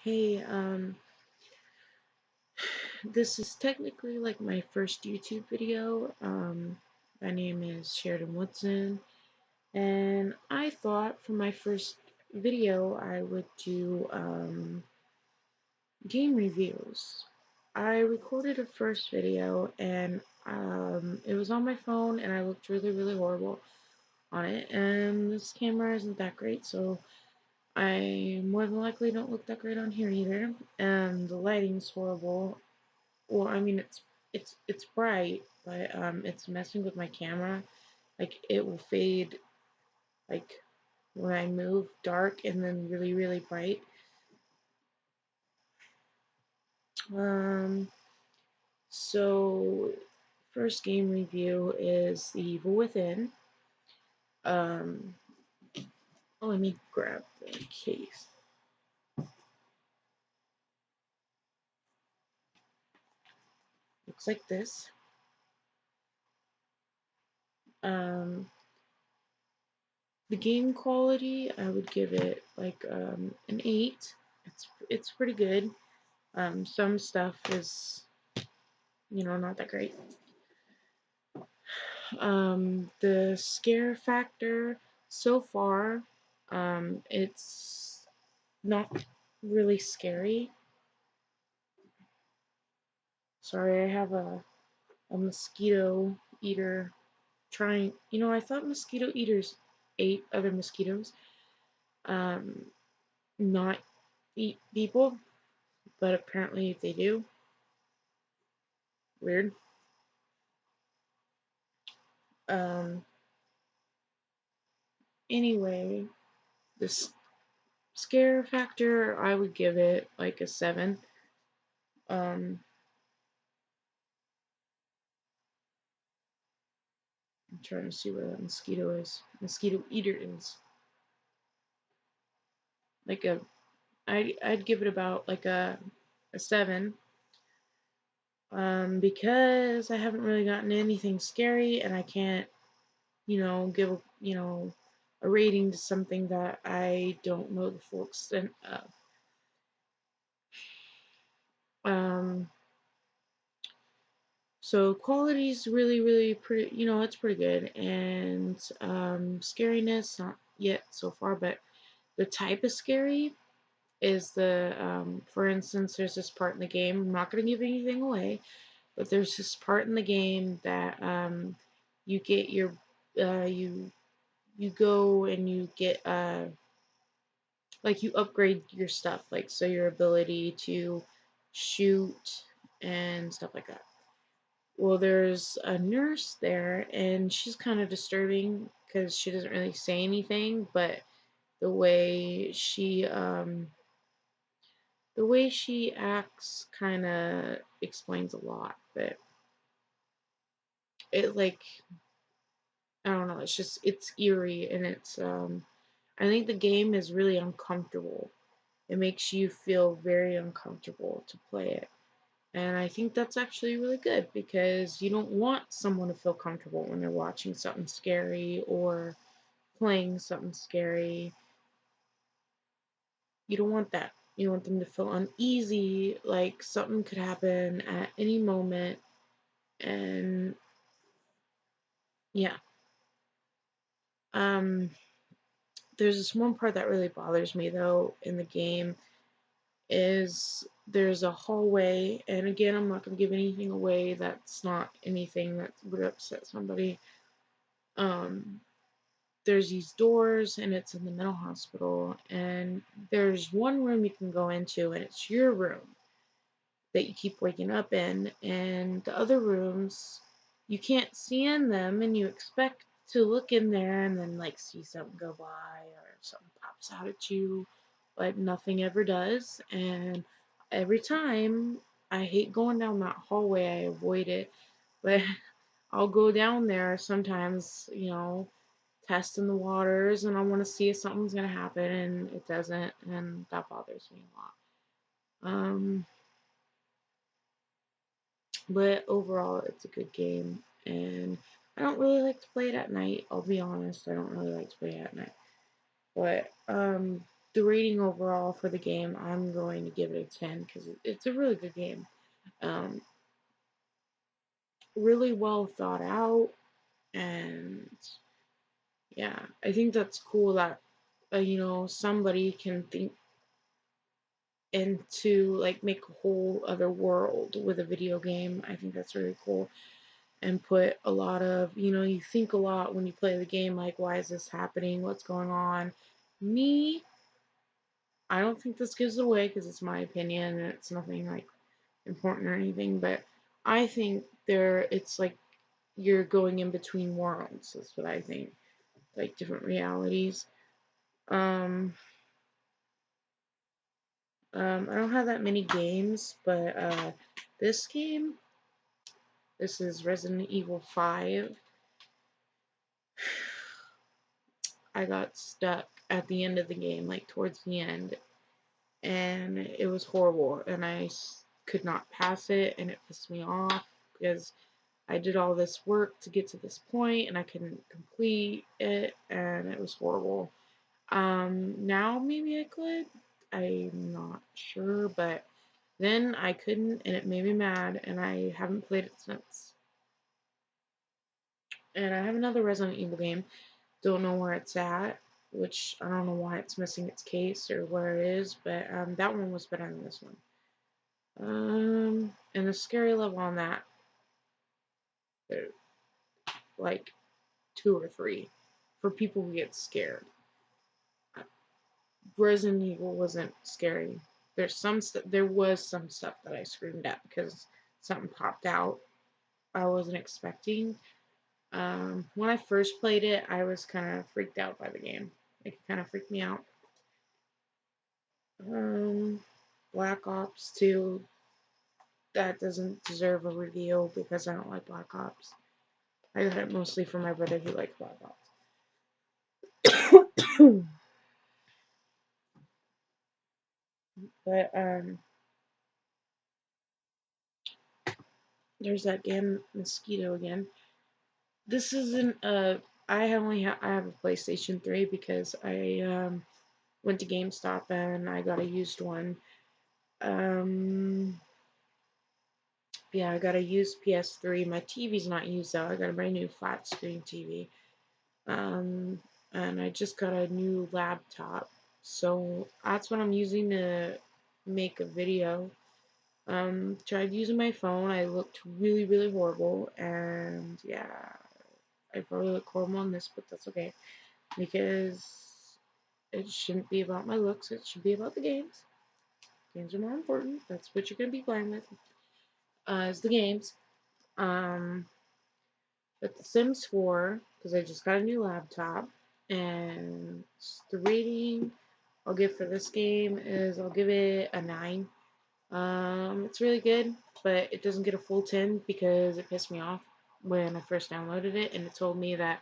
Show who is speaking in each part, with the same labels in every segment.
Speaker 1: Hey, this is technically like my first YouTube video. My name is Sheridan Woodson, and I thought for my first video I would do game reviews. I recorded a first video, and it was on my phone, and I looked really, really horrible on it, and this camera isn't that great, so I more than likely don't look that great on here either, and the lighting's horrible. Well, I mean it's bright, but it's messing with my camera. Like it will fade like when I move dark and then really really bright. Um so first game review is The Evil Within. Um Let me grab the case. Looks like this. Um the game quality, I would give it like an 8. It's pretty good. Some stuff is, not that great. The scare factor so far, it's not really scary. Sorry, I have a mosquito eater trying. I thought mosquito eaters ate other mosquitoes, um, not eat people, but apparently they do. Weird. Um, anyway, this scare factor, I would give it like a 7. Um, I'm trying to see where that mosquito is. Mosquito eater is. Like I'd give it about like a 7. Because I haven't really gotten anything scary, and I can't, give a rating to something that I don't know the full extent of. Um, so quality's really, really pretty. It's pretty good, and scariness not yet so far, but the type of scary is for instance, there's this part in the game. I'm not going to give anything away, but there's this part in the game that you get your you go and you get like you upgrade your stuff, like so your ability to shoot and stuff like that. Well, there's a nurse there, and she's kind of disturbing because she doesn't really say anything, but the way she um the way she acts kind of explains a lot. But it, like, I don't know, it's eerie, and I think the game is really uncomfortable. It makes you feel very uncomfortable to play it. And I think that's actually really good because you don't want someone to feel comfortable when they're watching something scary or playing something scary. You don't want that. You want them to feel uneasy, like something could happen at any moment. And yeah. Um, there's this one part that really bothers me though in the game is there's a hallway, and again, I'm not going to give anything away that's not anything that would upset somebody. Um, there's these doors, and it's in the mental hospital, and there's one room you can go into, and it's your room that you keep waking up in, and the other rooms you can't see in them, and you expect to look in there and then like see something go by or something pops out at you, but nothing ever does. And every time, I hate going down that hallway, I avoid it, but I'll go down there sometimes, testing the waters, and I want to see if something's gonna happen, and it doesn't, and that bothers me a lot. But overall, it's a good game, and I don't really like to play it at night. I'll be honest, I don't really like to play it at night. But the rating overall for the game, I'm going to give it a 10 because it's a really good game. Um, really well thought out, and yeah, I think that's cool that somebody can think into like make a whole other world with a video game. I think that's really cool and put a lot of, you think a lot when you play the game, like, why is this happening? What's going on? Me, I don't think this gives it away because it's my opinion and it's nothing like important or anything, but I think it's like you're going in between worlds. That's what I think, like different realities. Um, I don't have that many games, but this game, this is Resident Evil 5. I got stuck at the end of the game, like towards the end, and it was horrible, and could not pass it, and it pissed me off because I did all this work to get to this point, and I couldn't complete it, and it was horrible. Now maybe I could. I'm not sure, but then I couldn't, and it made me mad, and I haven't played it since. And I have another Resident Evil game. Don't know where it's at, which I don't know why it's missing its case or where it is, but that one was better than this one. And the scary level on that, they're like 2 or 3 for people who get scared. Resident Evil wasn't scary. There was some stuff that I screamed at because something popped out I wasn't expecting. When I first played it, I was kind of freaked out by the game. It kind of freaked me out. Um, Black Ops 2, that doesn't deserve a review because I don't like Black Ops. I got it mostly from my brother who likes Black Ops. But there's that damn mosquito again. This isn't a. I have a PlayStation 3 because I went to GameStop and I got a used one. Um, yeah, I got a used PS3. My TV's not used though. I got a brand new flat screen TV. Um, and I just got a new laptop. So that's what I'm using to make a video. Tried using my phone. I looked really, really horrible. And yeah, I probably look horrible on this, but that's okay. Because it shouldn't be about my looks. It should be about the games. Games are more important. That's what you're going to be playing with, is the games. Um, but The Sims 4, because I just got a new laptop. And the rating I'll give for this game is I'll give it a 9. It's really good, but it doesn't get a full 10 because it pissed me off when I first downloaded it and it told me that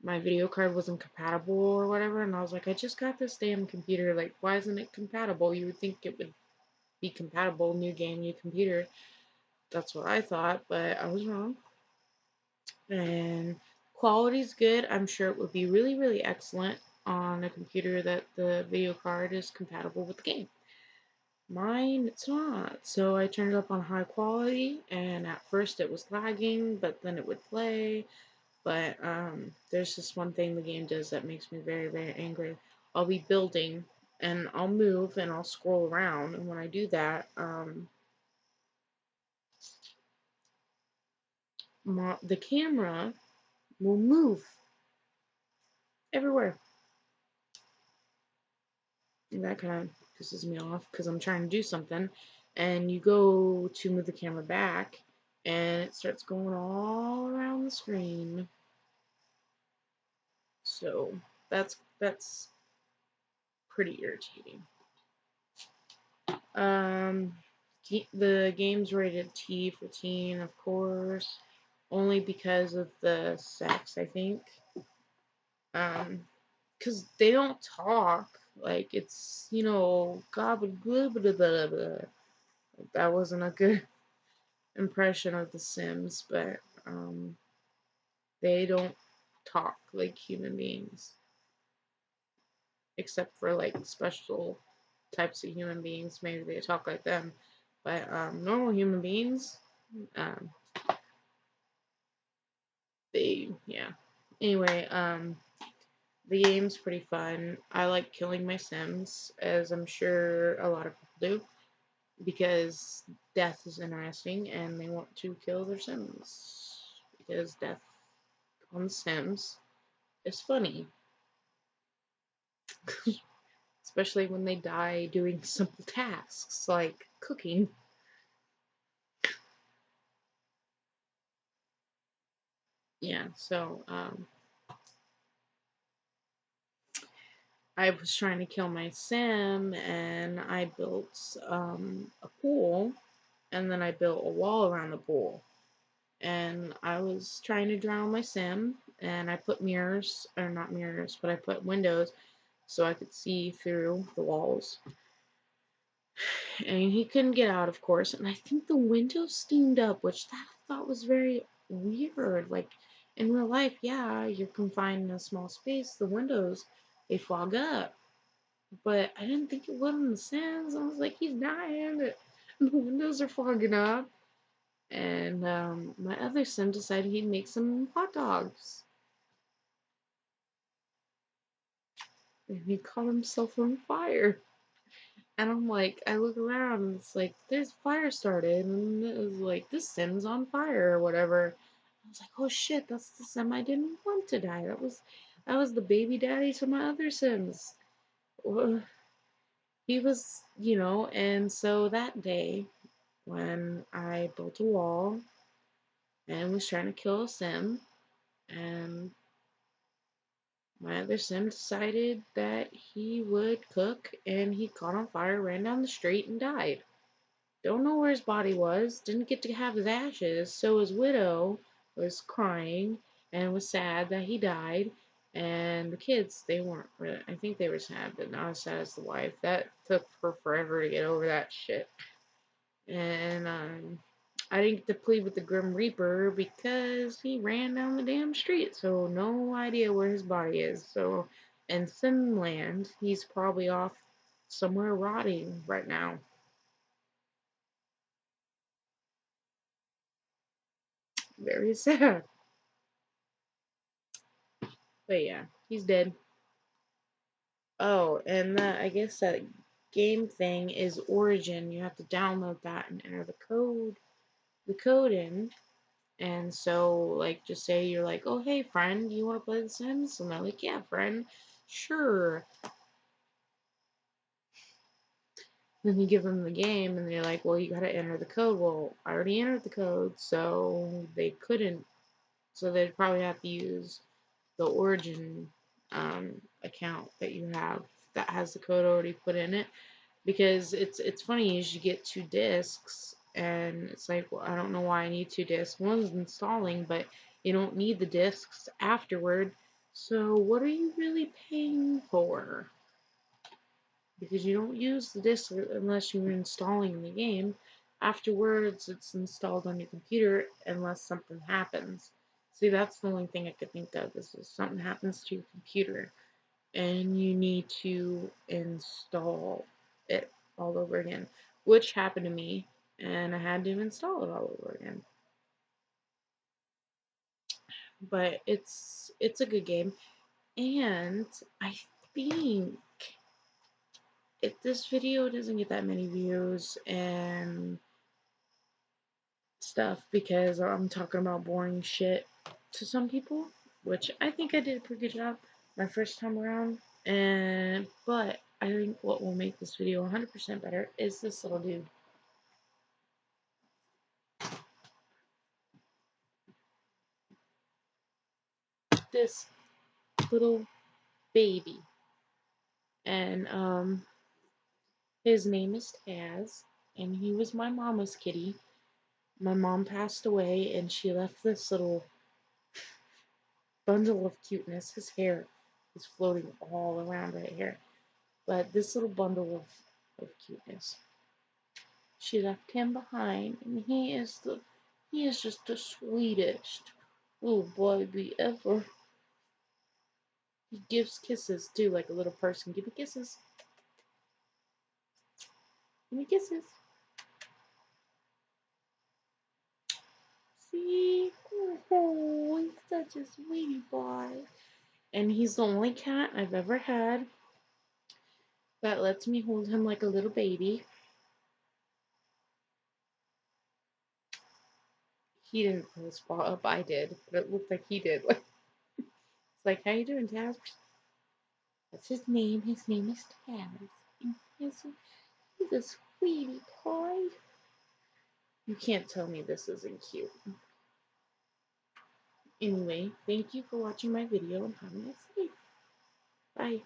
Speaker 1: my video card wasn't compatible or whatever, and I was like, I just got this damn computer, like, why isn't it compatible? You would think it would be compatible, new game, new computer. That's what I thought, but I was wrong. And quality's good. I'm sure it would be really, really excellent on a computer that the video card is compatible with the game. Mine, it's not. So I turned it up on high quality, and at first it was lagging, but then it would play. But there's this one thing the game does that makes me very, very angry. I'll be building, and I'll move, and I'll scroll around, and when I do that, the camera will move everywhere. And that kind of pisses me off because I'm trying to do something, and you go to move the camera back, and it starts going all around the screen. So that's pretty irritating. Um, the game's rated T for teen, of course, only because of the sex, I think. Because they don't talk. Like, it's, gobble, blah, blah, blah, blah. That wasn't a good impression of The Sims, but they don't talk like human beings. except for like special types of human beings. Maybe they talk like them, but normal human beings, um, yeah. Anyway, the game's pretty fun. I like killing my Sims, as I'm sure a lot of people do, because death is interesting and they want to kill their Sims because death on Sims is funny, especially when they die doing simple tasks like cooking. Yeah, so I was trying to kill my Sim and I built a pool and then I built a wall around the pool. And I was trying to drown my Sim and I put mirrors, or not mirrors, but I put windows so I could see through the walls. And he couldn't get out, of course. And I think the windows steamed up, which that I thought was very weird. Like in real life, yeah, you're confined in a small space. The windows, they fog up. But I didn't think it would in The Sims. I was like, he's dying. The windows are fogging up. And my other Sim decided he'd make some hot dogs. And he caught himself on fire. And I'm like, I look around and it's like, there's fire started. And it was like, this Sim's on fire or whatever. I was like, oh shit, that's the Sim I didn't want to die. That was the baby daddy to my other Sims. Well, he was, and so that day, when I built a wall and was trying to kill a Sim, and my other Sim decided that he would cook, and he caught on fire, ran down the street, and died. Don't know where his body was, didn't get to have his ashes, so his widow was crying and was sad that he died. And the kids, they weren't really, I think they were sad, but not as sad as the wife. That took her forever to get over that shit. And I didn't get to plead with the Grim Reaper because he ran down the damn street, so no idea where his body is. So, in Finland, he's probably off somewhere rotting right now. Very sad. But yeah, he's dead. Oh, and I guess that game thing is Origin. You have to download that and enter the code in. And so, like, just say you're like, oh, hey, friend, you want to play The Sims? And they're like, yeah, friend, sure. Then you give them the game, and they're like, well, you got to enter the code. Well, I already entered the code, so they couldn't. So they'd probably have to use the Origin account that you have that has the code already put in it. Because it's funny is you get 2 discs and it's like, well, I don't know why I need 2 discs. One's installing, but you don't need the discs afterward. So what are you really paying for? Because you don't use the disc unless you're installing the game. Afterwards, it's installed on your computer unless something happens. See, that's the only thing I could think of is if something happens to your computer and you need to install it all over again, which happened to me, and I had to install it all over again. But it's a good game, and I think if this video doesn't get that many views and stuff because I'm talking about boring shit to some people, which I think I did a pretty good job my first time around. But I think what will make this video 100% better is this little dude. This little baby. And his name is Taz, and he was my mama's kitty. My mom passed away, and she left this little bundle of cuteness. His hair is floating all around right here. But this little bundle of cuteness. She left him behind, and he is just the sweetest little baby ever. He gives kisses too, like a little person. Give me kisses. Give me kisses. See? Oh, he's such a sweetie boy. And he's the only cat I've ever had that lets me hold him like a little baby. He didn't pull his paw up, I did, but it looked like he did. It's like, how you doing, Taz? That's his name. His name is Taz. And he's a sweetie pie. You can't tell me this isn't cute. Anyway, thank you for watching my video and have a nice day. Bye.